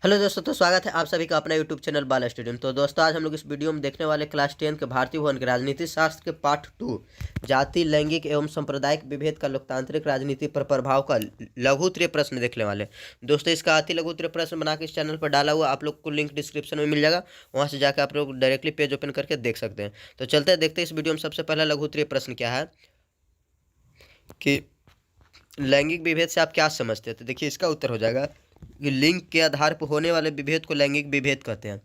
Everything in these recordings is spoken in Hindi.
हेलो दोस्तों, तो स्वागत है आप सभी का अपना यूट्यूब चैनल बाला स्टूडियो। तो दोस्तों, आज हम लोग इस वीडियो में देखने वाले क्लास 10 के भारतीय भवन के राजनीति शास्त्र के पार्ट 2 जाति, लैंगिक एवं सांप्रदायिक विभेद का लोकतांत्रिक राजनीति पर प्रभाव का लघु उत्तरीय प्रश्न देखने वाले। दोस्तों, इसका अति लघु उत्तरीय प्रश्न बना के इस चैनल पर डाला हुआ, आप लोग को लिंक डिस्क्रिप्शन में मिल जाएगा, वहाँ से जाकर आप लोग डायरेक्टली पेज ओपन करके देख सकते हैं। तो चलते हैं, देखते हैं इस वीडियो में सबसे पहला लघु उत्तरीय प्रश्न क्या है कि लैंगिक विभेद से आप क्या समझते हैं। तो देखिए, इसका उत्तर हो जाएगा कि लिंग के आधार पर होने वाले विभेद को लैंगिक विभेद कहते हैं।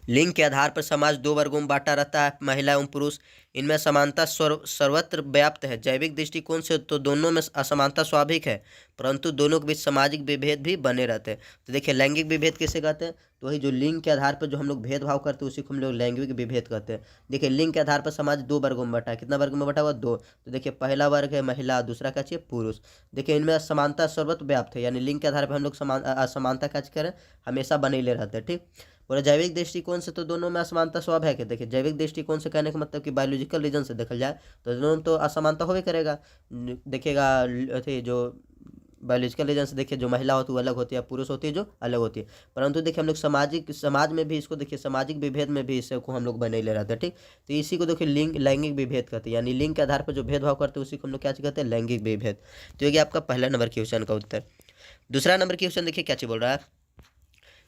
लिंग के आधार पर समाज दो वर्गों में बांटा रहता है, महिला एवं पुरुष। इनमें समानता सर्वत्र व्याप्त है। जैविक दृष्टिकोण से तो दोनों में असमानता स्वाभाविक है, परंतु दोनों के बीच सामाजिक विभेद भी बने रहते हैं। तो देखिए, लैंगिक विभेद किसे कहते हैं, तो वही जो लिंग के आधार पर जो हम लोग भेदभाव करते हैं उसी को हम लोग लैंगिक विभेद कहते हैं। देखिए, लिंग के आधार पर समाज दो वर्गों में बटा है। कितना वर्ग में बटा हुआ? दो। तो देखिए, पहला वर्ग है महिला, दूसरा क्या चाहिए? पुरुष। देखिए, इनमें असमानता सर्वत्र व्याप्त है, यानी लिंग के आधार पर हम लोग असमानता क्या करें, हमेशा बने ले रहते हैं। ठीक। और जैविक दृष्टिकोण से तो दोनों में असमानता स्वाभाविक है। देखिए, जैविक दृष्टिकोण से कहने का मतलब कि बायोलॉजिकल रीजन से देखा जाए तो दोनों में तो असमानता होवे करेगा। देखिएगा, अथी जो बायोलॉजिकल रीजन से देखिए, जो महिला होती है वो अलग होती है, पुरुष होती है जो अलग होती है। परंतु देखिए, हम लोग समाज में भी इसको देखिए, सामाजिक विभेद में भी इसको हम लोग बने ले रहते हैं। ठीक। तो इसी को देखिए लैंगिक विभेद कहते हैं, यानी लिंग के आधार पर जो भेदभाव करते हैं उसी को हम लोग क्या कहते हैं? लैंगिक विभेद। तो ये आपका पहला नंबर क्वेश्चन का उत्तर। दूसरा नंबर क्वेश्चन देखिए क्या चीज बोल रहा है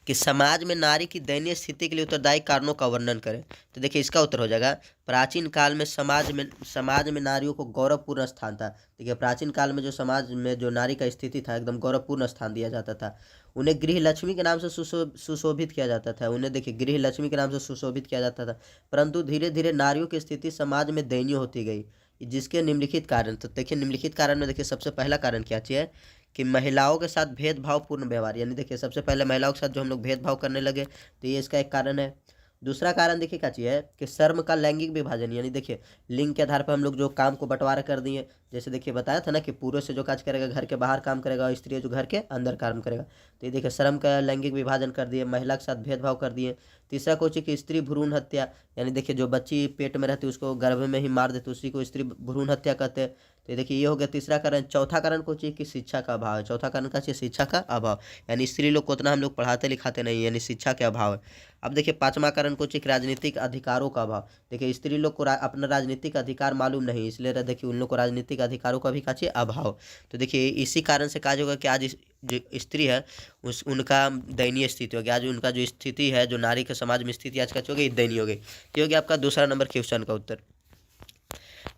कि समाज में नारी की दयनीय स्थिति के लिए उत्तरदायी कारणों का वर्णन करें। तो देखिए, इसका उत्तर हो जाएगा, प्राचीन काल में समाज में नारियों को गौरवपूर्ण स्थान था। देखिए, प्राचीन काल में जो समाज में जो नारी का स्थिति था, एकदम गौरवपूर्ण स्थान दिया जाता था। उन्हें गृह लक्ष्मी के नाम से सुशोभित किया जाता था। उन्हें देखिए, गृह लक्ष्मी के नाम से सुशोभित किया जाता था। परंतु धीरे धीरे नारियों की स्थिति समाज में दयनीय होती गई, जिसके निम्नलिखित कारण। तो देखिए, निम्नलिखित कारण में देखिए, सबसे पहला कारण क्या चाहिए कि महिलाओं के साथ भेदभावपूर्ण व्यवहार, यानी देखिए, सबसे पहले महिलाओं के साथ जो हम लोग भेदभाव करने लगे, तो ये इसका एक कारण है। दूसरा कारण देखिए क्या चाहिए कि श्रम का लैंगिक विभाजन, यानी देखिए, लिंग के आधार पर हम लोग जो काम को बंटवारा कर दिए। जैसे देखिए, बताया था ना कि पुरुष से जो काज करेगा घर के बाहर काम करेगा और स्त्री जो घर के अंदर काम करेगा। तो ये देखिए, श्रम का लैंगिक विभाजन कर दिए, महिला के साथ भेदभाव कर दिए। तीसरा कोची कि स्त्री भ्रूण हत्या, यानी देखिए, जो बच्ची पेट में रहती है उसको गर्भ में ही मार देते, उसी को स्त्री भ्रूण हत्या कहते हैं। तो देखिए, ये हो गया तीसरा कारण। चौथा कारण को चाहिए कि शिक्षा का अभाव है। चौथा कारण का चाहिए शिक्षा का अभाव, यानी स्त्री लोग को उतना हम लोग पढ़ाते लिखाते नहीं, यानी शिक्षा के अभाव है। अब देखिए, पांचवा कारण को चाहिए राजनीतिक अधिकारों का अभाव। देखिए, स्त्री लोग को अपना राजनीतिक अधिकार मालूम नहीं, इसलिए देखिए उन लोग को राजनीतिक अधिकारों का भी का चाहिए अभाव। तो देखिए, इसी कारण से कहा होगा कि आज जो स्त्री है उनका दयनीय स्थिति हो गया। आज उनका जो स्थिति है, जो नारी के समाज में स्थिति आज का हो गई, दयनीय हो गई। तो हो गया आपका दूसरा नंबर क्वेश्चन का उत्तर।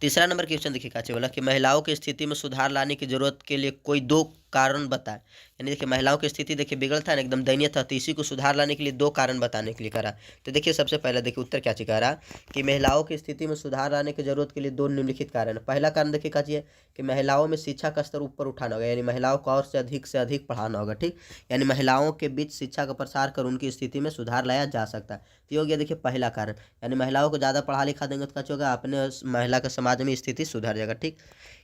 तीसरा नंबर क्वेश्चन देखिए क्या बोला कि महिलाओं की स्थिति में सुधार लाने की जरूरत के लिए कोई दो कारण बताए। यानी देखिए, महिलाओं की स्थिति देखिए बिगड़ था ना, एकदम दयनीय था, तो इसी को सुधार लाने के लिए दो कारण बताने के लिए करा। तो देखिए, सबसे पहले देखिए उत्तर क्या कह रहा कि महिलाओं की स्थिति में सुधार लाने की जरूरत के लिए दो निम्नलिखित कारण है। पहला कारण देखिए क्या चाहिए कि महिलाओं में शिक्षा का स्तर ऊपर उठाना होगा, यानी महिलाओं को और से अधिक पढ़ाना होगा। ठीक। यानी महिलाओं के बीच शिक्षा का प्रसार कर उनकी स्थिति में सुधार लाया जा सकता है। तो ये हो गया देखिए पहला कारण, यानी महिलाओं को ज़्यादा पढ़ा लिखा देंगे तो क्या होगा, अपने महिला के समाज में स्थिति सुधर जाएगा। ठीक।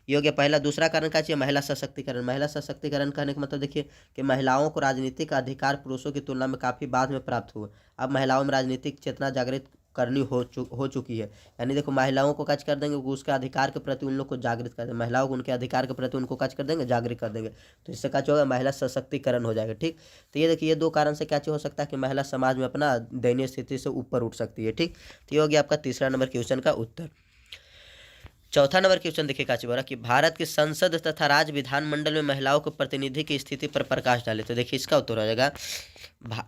ये हो गया पहला। दूसरा कारण क्या चाहिए? महिला सशक्तिकरण। महिला सशक्तिकरण कहने का मतलब देखिए कि महिलाओं को राजनीतिक अधिकार पुरुषों की तुलना में काफ़ी बाद में प्राप्त हुआ। अब महिलाओं में राजनीतिक चेतना जागृत करनी हो चुकी है। यानी देखो, महिलाओं को कच कर देंगे, उसके अधिकार के प्रति उन लोग को जागृत कर देंगे, महिलाओं को उनके अधिकार के प्रति उनको कच कर देंगे, जागृत कर देंगे। तो इससे क्या होगा, महिला सशक्तिकरण हो जाएगा। ठीक। तो ये देखिए, ये दो कारण से क्या हो सकता है कि महिला समाज में अपना दयनीय स्थिति से ऊपर उठ सकती है। ठीक। तो ये हो गया आपका तीसरा नंबर क्वेश्चन का उत्तर। चौथा नंबर क्वेश्चन देखिए काची बोला कि भारत की संसद तथा राज्य विधानमंडल में महिलाओं के प्रतिनिधि की स्थिति पर प्रकाश डाले। तो देखिए, इसका उत्तर हो जाएगा,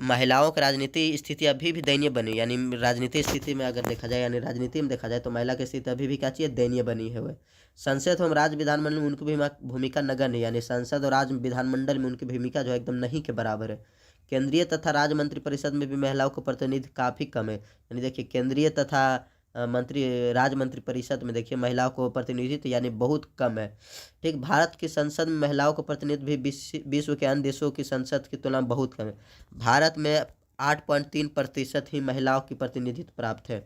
महिलाओं की राजनीति स्थिति अभी भी दयनीय बनी, यानी राजनीति स्थिति में अगर देखा जाए, यानी राजनीति में देखा जाए तो महिला की स्थिति अभी भी क्या चाहिए, दयनीय बनी है। वह संसद एवं राज्य विधानमंडल में उनकी भूमिका नगण्य, यानी संसद और राज्य विधानमंडल में उनकी भूमिका जो है एकदम नहीं के बराबर है। केंद्रीय तथा राज्य मंत्री परिषद में भी महिलाओं का प्रतिनिधि काफ़ी कम है। यानी देखिए, केंद्रीय तथा राज्य मंत्री परिषद में देखिए महिलाओं को प्रतिनिधित्व यानी बहुत कम है। ठीक। भारत की संसद में महिलाओं को प्रतिनिधित्व भी विश्व के अन्य देशों की संसद की तुलना में बहुत कम है। भारत में 8.3% ही महिलाओं की प्रतिनिधित्व प्राप्त है।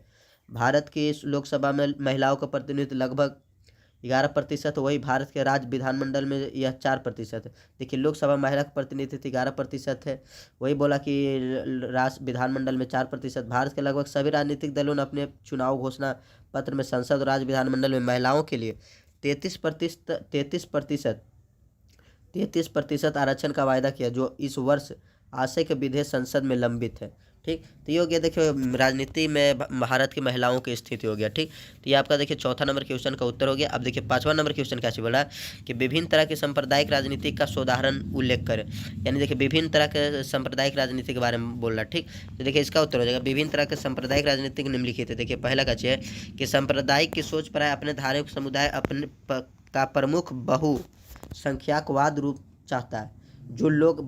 भारत की इस लोकसभा में महिलाओं का प्रतिनिधित्व लगभग 11%, वही भारत के राज्य विधानमंडल में यह 4% है। देखिए, लोकसभा महिला का प्रतिनिधित्व 11% है, वही बोला कि राज्य विधानमंडल में 4%। भारत के लगभग सभी राजनीतिक दलों ने अपने चुनाव घोषणा पत्र में संसद और राज्य विधानमंडल में महिलाओं के लिए 33% आरक्षण का वायदा किया, जो इस वर्ष आशय के विधेयक संसद में लंबित है। ठीक, तो ये हो गया देखिए राजनीति में भारत की महिलाओं की स्थिति हो गया। ठीक, तो ये आपका देखिए चौथा नंबर क्वेश्चन का उत्तर हो गया। अब देखिए पांचवा नंबर क्वेश्चन क्या बोला कि विभिन्न तरह की सांप्रदायिक राजनीति का उदाहरण उल्लेख करें। यानी देखिए विभिन्न तरह के सांप्रदायिक राजनीति के बारे में बोल रहा। ठीक, तो देखिए इसका उत्तर हो जाएगा विभिन्न तरह के सांप्रदायिक राजनीति निम्नलिखित है। देखिए पहला का है कि सांप्रदायिक की सोच पर अपने धार्मिक समुदाय अपने का प्रमुख बहुसंख्यकवाद रूप चाहता है। जो लोग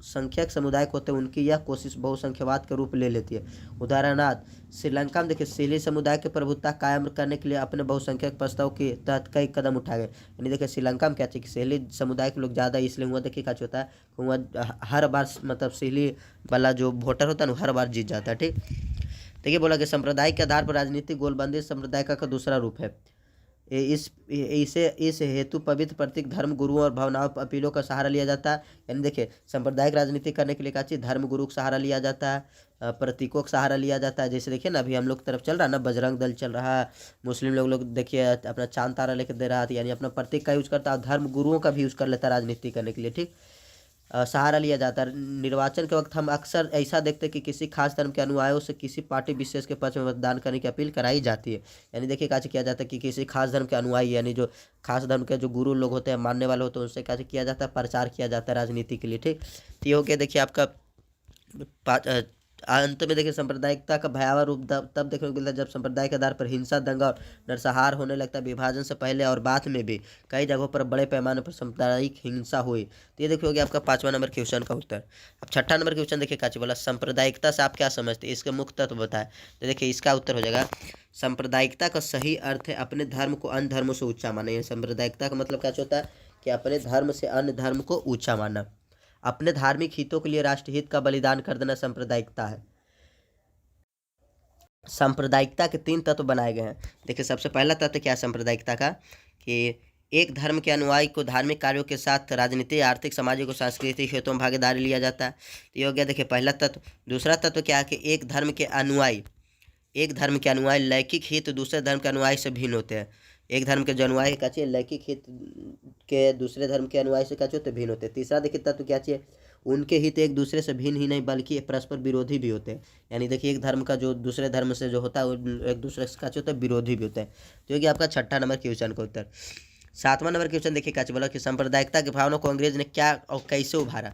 संख्यक समुदाय को होते हैं उनकी यह कोशिश बहुसंख्यवाद के रूप ले लेती है। उदाहरणार्थ श्रीलंका में देखिए सिली समुदाय की प्रभुत्ता कायम करने के लिए अपने बहुसंख्यक प्रस्ताव के तहत कई कदम उठाए गए। यानी देखिए श्रीलंका में क्या चाहिए कि सिली समुदाय के लोग ज़्यादा इसलिए हुआ देखिए क्या होता है कि वह हर बार मतलब सिली वाला जो वोटर होता है ना हर बार जीत जाता है। ठीक, देखिए बोला कि सांप्रदायिक के आधार पर राजनीतिक गोलबंदी सांप्रदायिक का दूसरा रूप है। इस हेतु पवित्र प्रतीक धर्म गुरुओं और भावनाओं अपीलों का सहारा लिया जाता है। यानी देखिए सांप्रदायिक राजनीति करने के लिए क्या चीज़ धर्म गुरु का सहारा लिया जाता है, प्रतीकों का सहारा लिया जाता है। जैसे देखिए ना अभी हम लोग तरफ चल रहा है ना बजरंग दल चल रहा है, मुस्लिम लोग देखिए अपना चांद तारा लेकर दे रहा था, यानी अपना प्रतीक का यूज करता है, धर्म गुरुओं का भी यूज कर लेता है राजनीति करने के लिए। ठीक, सहारा लिया जाता है। निर्वाचन के वक्त हम अक्सर ऐसा देखते हैं कि किसी खास धर्म के अनुयायियों से किसी पार्टी विशेष के पक्ष में मतदान करने की अपील कराई जाती है। यानी देखिए क्या किया जाता है कि किसी खास धर्म के अनुयायी यानी जो खास धर्म के जो गुरु लोग होते हैं मानने वाले होते हैं उनसे क्या किया जाता है प्रचार किया जाता है राजनीति के लिए। ठीक, तो ये हो गया देखिए आपका अंत में देखिए सांप्रदायिकता का भयावह रूप तब देखने को मिलता है जब सांप्रदायिक के आधार पर हिंसा दंगा और नरसंहार होने लगता है। विभाजन से पहले और बाद में भी कई जगहों पर बड़े पैमाने पर सांप्रदायिक हिंसा हुई। तो ये देखिए हो गया आपका पांचवा नंबर क्वेश्चन का उत्तर। अब छठा नंबर क्वेश्चन देखिए क्या बोला सांप्रदायिकता से आप क्या समझते हैं, इसके मुख्य तत्व बताएं। तो देखिए इसका उत्तर हो जाएगा सांप्रदायिकता का सही अर्थ है अपने धर्म को अन्य धर्मों से ऊंचा माना। सांप्रदायिकता का मतलब क्या होता है कि अपने धर्म से अन्य धर्म को ऊंचा मानना, अपने धार्मिक हितों के लिए राष्ट्रहित का बलिदान कर देना सांप्रदायिकता है। सांप्रदायिकता के 3 तत्व बनाए गए हैं। देखिए सबसे पहला तत्व क्या है सांप्रदायिकता का कि एक धर्म के अनुयायी को धार्मिक कार्यों के साथ राजनीतिक आर्थिक सामाजिक और सांस्कृतिक हितों में भागीदारी लिया जाता है। तो ये हो गया देखिए पहला तत्व। दूसरा तत्व क्या है कि एक धर्म के अनुयायी लैंगिक हित दूसरे धर्म के अनुयायी से भिन्न होते हैं। एक धर्म के जो अनुयायी क्या चाहिए लैंगिक हित के दूसरे धर्म के अनुयायी से क्या होते भिन्न होते हैं। तीसरा देखिए तत्व क्या चाहिए उनके हित एक दूसरे से भिन्न ही नहीं बल्कि परस्पर विरोधी भी होते हैं। यानी देखिए एक धर्म का जो दूसरे धर्म से जो होता है वो एक दूसरे से क्या होता है विरोधी भी होता है। तो ये आपका छठा नंबर क्वेश्चन का उत्तर। सातवां नंबर क्वेश्चन देखिए क्या बोला कि सांप्रदायिकता की भावना को अंग्रेज ने क्या और कैसे उभारा।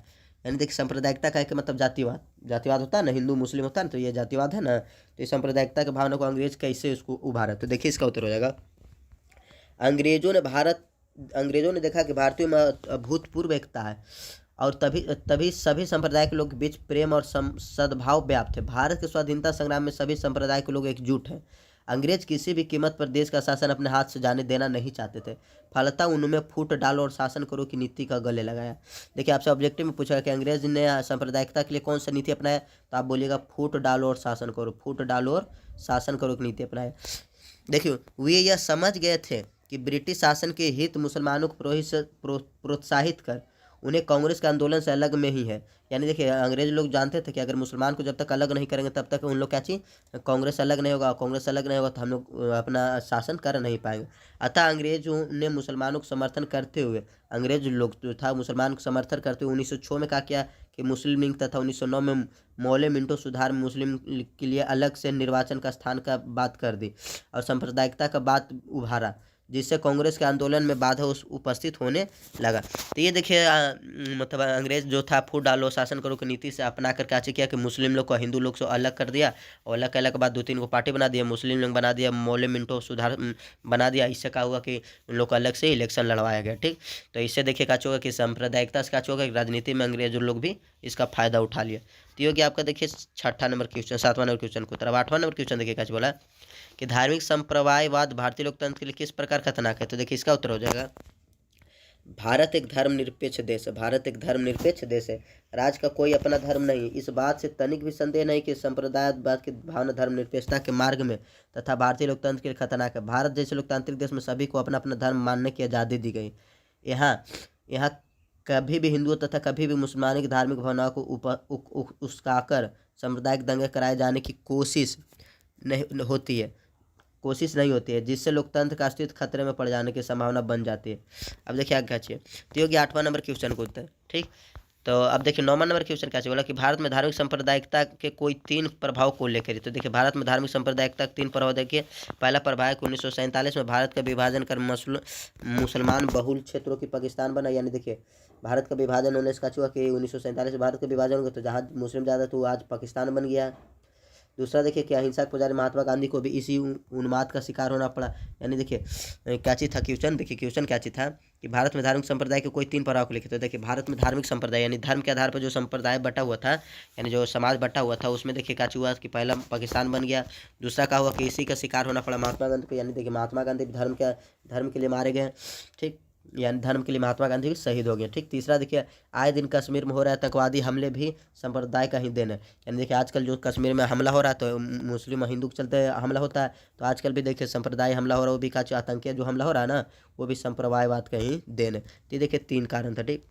यानी देखिए सांप्रदायिकता का मतलब जातिवाद होता है ना, हिंदू मुस्लिम होता है ना, तो ये जातिवाद है ना, तो ये सांप्रदायिकता की भावना को अंग्रेज कैसे उसको उभारा। तो देखिए इसका उत्तर हो जाएगा अंग्रेजों ने देखा कि भारतीयों में अभूतपूर्व एकता है और तभी सभी संप्रदाय के लोग के बीच प्रेम और सद्भाव व्याप्त है। भारत के स्वाधीनता संग्राम में सभी संप्रदाय के लोग एकजुट हैं। अंग्रेज किसी भी कीमत पर देश का शासन अपने हाथ से जाने देना नहीं चाहते थे, फलतः उनमें फूट डालो और शासन करो की नीति का गले लगाया। देखिए आपसे ऑब्जेक्टिव में पूछा कि अंग्रेज ने सांप्रदायिकता के लिए कौन सा नीति अपनाया, तो आप बोलिएगा फूट डालो और शासन करो, फूट डालो और शासन करो की नीति अपनाया। देखिए वे यह समझ गए थे कि ब्रिटिश शासन के हित मुसलमानों को प्रोत्साहित कर उन्हें कांग्रेस के आंदोलन से अलग में ही है। यानी देखिए अंग्रेज लोग जानते थे कि अगर मुसलमान को जब तक अलग नहीं करेंगे तब तक उन लोग क्या चाहिए कांग्रेस अलग नहीं होगा, कांग्रेस अलग नहीं होगा तो हम लोग अपना शासन कर नहीं पाएंगे। अतः अंग्रेजों ने मुसलमानों को समर्थन करते हुए अंग्रेज लोग जो था मुसलमान को समर्थन करते हुए 1906 में क्या किया कि मुस्लिम लीग तथा 1909 में मौले मिंटो सुधार में मुस्लिम के लिए अलग से निर्वाचन का स्थान का बात कर दी और सांप्रदायिकता का बात उभारा, जिससे कांग्रेस के आंदोलन में बाधा उपस्थित होने लगा। तो ये देखिए मतलब अंग्रेज जो था फूट डालो शासन करो की नीति से अपना कर क्या किया कि मुस्लिम लोग को हिंदू लोग से अलग कर दिया और अलग करने के बाद 2-3 को पार्टी बना दिया, मुस्लिम लोग बना दिया, मौले मिंटो सुधार बना दिया। इससे क्या हुआ कि उन लोग को अलग से इलेक्शन लड़वाया गया। ठीक, तो इससे देखिए क्या होगा कि सांप्रदायिकता से क्या होगा कि राजनीति में अंग्रेज लोग भी इसका फायदा उठा लिया। तो ये हो गया आपका देखिए छठा नंबर क्वेश्चन। सातवां नंबर क्वेश्चन को तरफ आठवां नंबर क्वेश्चन देखिए क्या बोला कि धार्मिक संप्रदायवाद भारतीय लोकतंत्र के लिए किस प्रकार खतरनाक है। तो देखिए इसका उत्तर हो जाएगा भारत एक धर्मनिरपेक्ष देश है। भारत एक धर्मनिरपेक्ष देश है, राज्य का कोई अपना धर्म नहीं। इस बात से तनिक भी संदेह नहीं कि संप्रदायवाद की भावना धर्मनिरपेक्षता के मार्ग में तथा भारतीय लोकतंत्र के लिए खतरनाक है। भारत जैसे लोकतांत्रिक देश में सभी को अपना अपना धर्म मानने की आज़ादी दी गई। यहाँ कभी भी हिंदुओं तथा कभी भी मुसलमानों की धार्मिक भावनाओं को उस्काकर सांप्रदायिक दंगे कराए जाने की कोशिश नहीं होती है, जिससे लोकतंत्र का अस्तित्व खतरे में पड़ जाने की संभावना बन जाती है। अब देखिए आगे क्या चाहिए। तो ये हो गया 8वां नंबर क्वेश्चन को उत्तर। ठीक, तो अब देखिए 9वां नंबर क्वेश्चन क्या बोला कि भारत में धार्मिक सांप्रदायिकता के कोई 3 प्रभाव को उल्लेख करिए। तो देखिए भारत में धार्मिक सांप्रदायिकता के 3 प्रभाव देखिए। पहला प्रभाव है कि 1947 में भारत का विभाजन कर मुसलमान बहुल क्षेत्रों की पाकिस्तान बना। यानी देखिए भारत का विभाजन होने से क्या हुआ कि 1947 में भारत का विभाजन हो गया, तो जहाँ मुस्लिम ज़्यादा तो आज पाकिस्तान बन गया। दूसरा देखिए कि अहिंसा के पुजारी महात्मा गांधी को भी इसी उन्माद का शिकार होना पड़ा। यानी देखिए क्या चीज़ था क्वेश्चन, देखिए क्वेश्चन क्या चीज़ था कि भारत में धार्मिक संप्रदाय के कोई 3 प्रभाव को लिखे। तो देखिए भारत में धार्मिक संप्रदाय यानी धर्म के आधार पर जो संप्रदाय बटा हुआ था, यानी जो समाज बटा हुआ था, उसमें देखिए क्या हुआ कि पहला पाकिस्तान बन गया। दूसरा क्या हुआ कि इसी का शिकार होना पड़ा महात्मा गांधी को। यानी देखिए महात्मा गांधी भी धर्म के लिए मारे गए, ठीक, यानी धर्म के लिए महात्मा गांधी भी शहीद हो गए, ठीक। तीसरा देखिए आए दिन कश्मीर में हो रहा है आतंकवादी हमले भी संप्रदाय का ही देन है। यानी देखिए आजकल जो कश्मीर में हमला हो रहा है तो मुस्लिम हिंदू के चलते हमला होता है, तो आजकल भी देखिए संप्रदाय हमला हो रहा है, वो भी का आतंकी जो हमला हो रहा है ना, वो भी संप्रदायवाद का ही देन है। तो देखिए 3 कारण था, ठीक।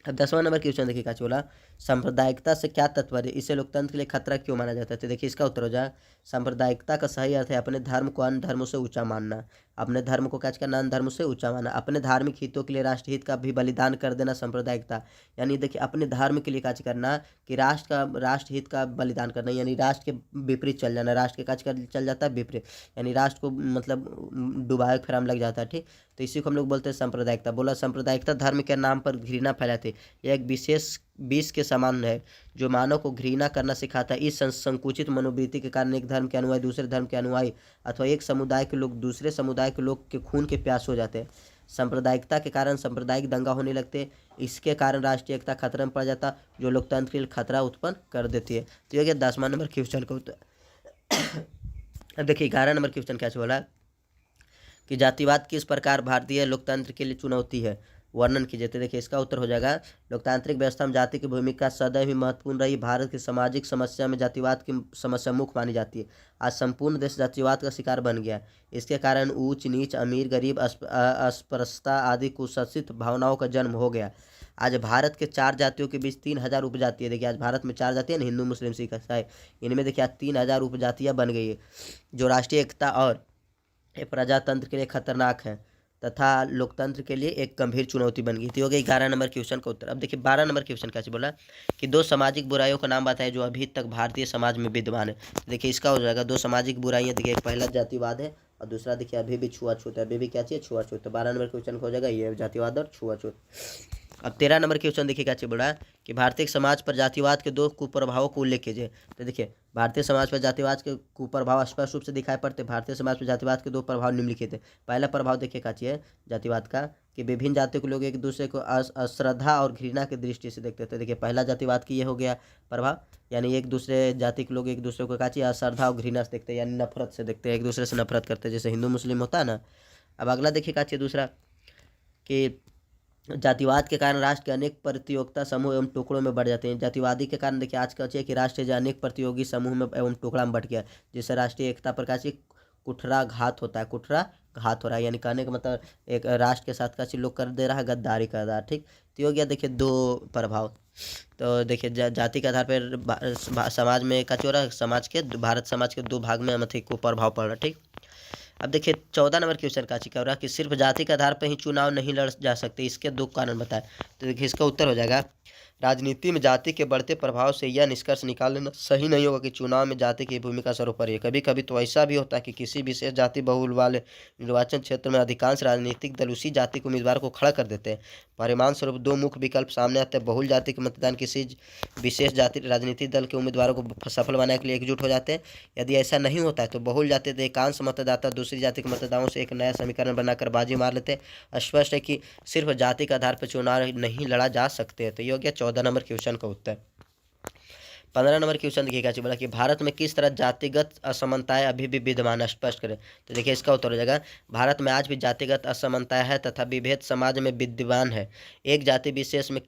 अब 10वां नंबर क्वेश्चन देखिए क्या बोला, सांप्रदायिकता से क्या तात्पर्य, इसे लोकतंत्र के लिए खतरा क्यों माना जाता है। तो देखिए इसका उत्तर हो जाए सांप्रदायिकता का सही अर्थ है अपने धर्म को अन्य धर्मों से ऊंचा मानना, अपने धर्म को क्या करना, अन्य धर्मों से ऊंचा मानना, अपने धार्मिक हितों के लिए राष्ट्रहित का भी बलिदान कर देना सांप्रदायिकता। यानी देखिए अपने धर्म के लिए क्या करना कि राष्ट्रहित का बलिदान करना, यानी राष्ट्र के विपरीत चल जाना, राष्ट्र के क्या चल जाता है विपरीत, यानी राष्ट्र को मतलब डुबाए फिर हम लग जाता है, ठीक। तो इसी को हम लोग बोलते हैं सांप्रदायिकता। बोला सांप्रदायिकता धर्म के नाम पर घृणा फैलाती, यह एक विशेष विष के समान है जो मानव को घृणा करना सिखाता है। इस संकुचित मनोवृत्ति के कारण एक धर्म के अनुयायी दूसरे धर्म के अनुयायी अथवा एक समुदाय के लोग दूसरे समुदाय के लोग के खून के प्यास हो जाते हैं। सांप्रदायिकता के कारण सांप्रदायिक दंगा होने लगते, इसके कारण राष्ट्रीय एकता खतरे में पड़ जाता, जो लोकतंत्र के लिए खतरा उत्पन्न कर देती है। तो ये गया 10वां नंबर क्वेश्चन का उत्तर। देखिए 11 नंबर क्वेश्चन क्या बोला कि जातिवाद किस प्रकार भारतीय लोकतंत्र के लिए चुनौती है, वर्णन कीजिए। तो देखिए इसका उत्तर हो जाएगा लोकतांत्रिक व्यवस्था में जाति की भूमिका सदैव ही महत्वपूर्ण रही। भारत की सामाजिक समस्या में जातिवाद की समस्या मुख्य मानी जाती है। आज संपूर्ण देश जातिवाद का शिकार बन गया। इसके कारण ऊंच नीच, अमीर गरीब, अस्पृश्यता आदि कुशासित भावनाओं का जन्म हो गया। आज भारत के 4 जातियों के बीच 3000 उपजाति है। देखिए आज भारत में 4 जाति है ना, हिंदू मुस्लिम सिख ईसाई, इनमें देखिए आज 3000 उपजातियाँ बन गई है, जो राष्ट्रीय एकता और प्रजातंत्र के लिए खतरनाक है तथा लोकतंत्र के लिए एक गंभीर चुनौती बन गई थी। हो गई 11 नंबर क्वेश्चन का उत्तर। अब देखिए 12 नंबर क्वेश्चन क्या बोला कि 2 सामाजिक बुराइयों का नाम बताएं जो अभी तक भारतीय समाज में विद्यमान है। तो देखिए इसका हो जाएगा 2 सामाजिक बुराइयां। देखिए पहला जातिवाद है और दूसरा देखिए अभी भी छुआछूत है। अभी भी क्या चाहिए, छुआछूत। तो 12 नंबर क्वेश्चन हो जाएगा ये जातिवाद और छुआछूत। अब 13 नंबर क्वेश्चन देखिए क्या चाहिए बोला कि भारतीय समाज पर जातिवाद के 2 कुप्रभावों को उल्लेख कीजिए। तो देखिए भारतीय समाज पर जातिवाद के कुप्रभाव स्पष्ट रूप से दिखाई पड़ते। भारतीय समाज पर जातिवाद के 2 प्रभाव निम्नलिखित है। पहला प्रभाव देखिए क्या चाहिए जातिवाद का कि विभिन्न जातियों के लोग एक दूसरे को अश्रद्धा और घृणा की दृष्टि से देखते थे। देखिए पहला जातिवाद की ये हो गया प्रभाव, यानी एक दूसरे जाति के लोग एक दूसरे को क्या चाहिए अश्रद्धा और घृणा से देखते हैं, यानी नफरत से देखते हैं, एक दूसरे से नफरत करते हैं, जैसे हिंदू मुस्लिम होता है ना। अब अगला देखिए क्या चाहिए दूसरा कि जातिवाद के कारण राष्ट्र के अनेक प्रतियोगिता समूह एवं टुकड़ों में बढ़ जाते हैं। जातिवादी के कारण देखिए आज का चाहिए कि राष्ट्र जो अनेक प्रतियोगी समूह में एवं टुकड़ा में बढ़ गया, जिससे राष्ट्रीय एकता पर क्या चाहिए कुठाराघात होता है, कुठाराघात हो रहा है। यानी कहने का मतलब एक राष्ट्र के साथ का लोग कर दे रहा है गद्दारी कर रहा है, ठीक। तो हो गया देखिए 2 प्रभाव। तो देखिए जाति के आधार पर समाज में क्या हो रहा है, भारत समाज के 2 भाग में मतलब को प्रभाव पड़ रहा है, ठीक। अब देखिए 14 नंबर क्वेश्चन का हो रहा है कि सिर्फ जाति के आधार पर ही चुनाव नहीं लड़ जा सकते, इसके 2 कारण बताएं। तो देखिए इसका उत्तर हो जाएगा राजनीति में जाति के बढ़ते प्रभाव से यह निष्कर्ष निकाल लेना सही नहीं होगा कि चुनाव में जाति की भूमिका सर्वोपरि है। कभी कभी तो ऐसा भी होता है कि किसी विशेष जाति बहुल वाले निर्वाचन क्षेत्र में अधिकांश राजनीतिक दल उसी जाति के उम्मीदवार को खड़ा कर देते हैं। परिणाम स्वरूप 2 मुख्य विकल्प सामने आते हैं। बहुल जाति के मतदान किसी विशेष जाति राजनीतिक दल के उम्मीदवारों को सफल बनाने के लिए एकजुट हो जाते हैं। यदि ऐसा नहीं होता है तो बहुल जाति के एकांश मतदाता दूसरी जाति के मतदाताओं से एक नया समीकरण बनाकर बाजी मार लेते हैं। स्पष्ट है कि सिर्फ जाति के आधार पर चुनाव नहीं लड़ा जा सकते। तो ये हो गया 14 नंबर क्वेश्चन का उत्तर। 15 नंबर क्वेश्चन देखिएगा बोला कि भारत में किस तरह जातिगत असमानताएं अभी भी विद्यमान है, स्पष्ट करें। तो देखिए इसका उत्तर हो जाएगा भारत में आज भी जातिगत असमानताएं है तथा विभेद समाज में विद्यमान है। एक जाति विशेष में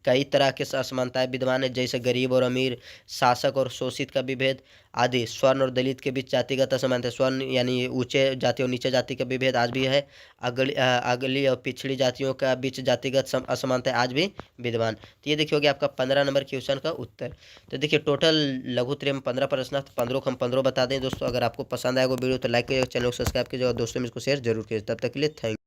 कई तरह के असमानताएं विद्यमान है, जैसे गरीब और अमीर, शासक और शोषित का विभेद आदि। स्वर्ण और दलित के बीच जातिगत असमानता, स्वर्ण यानी ऊंचे जाति और नीचे जाति का विभेद आज भी है। अगली और पिछड़ी जातियों का बीच जातिगत असमानता आज भी विद्यमान। तो ये देखिए आपका 15 नंबर क्वेश्चन का उत्तर। तो देखिए टोटल लघुत्तरीय में 15 प्रश्न, 15 को हम 15 बता दें दोस्तों। अगर आपको पसंद आएगा वीडियो तो लाइक करिएगा, चैनल को सब्सक्राइब कीजिएगा और दोस्तों में इसको शेयर जरूर कीजिए। तब तक के लिए थैंक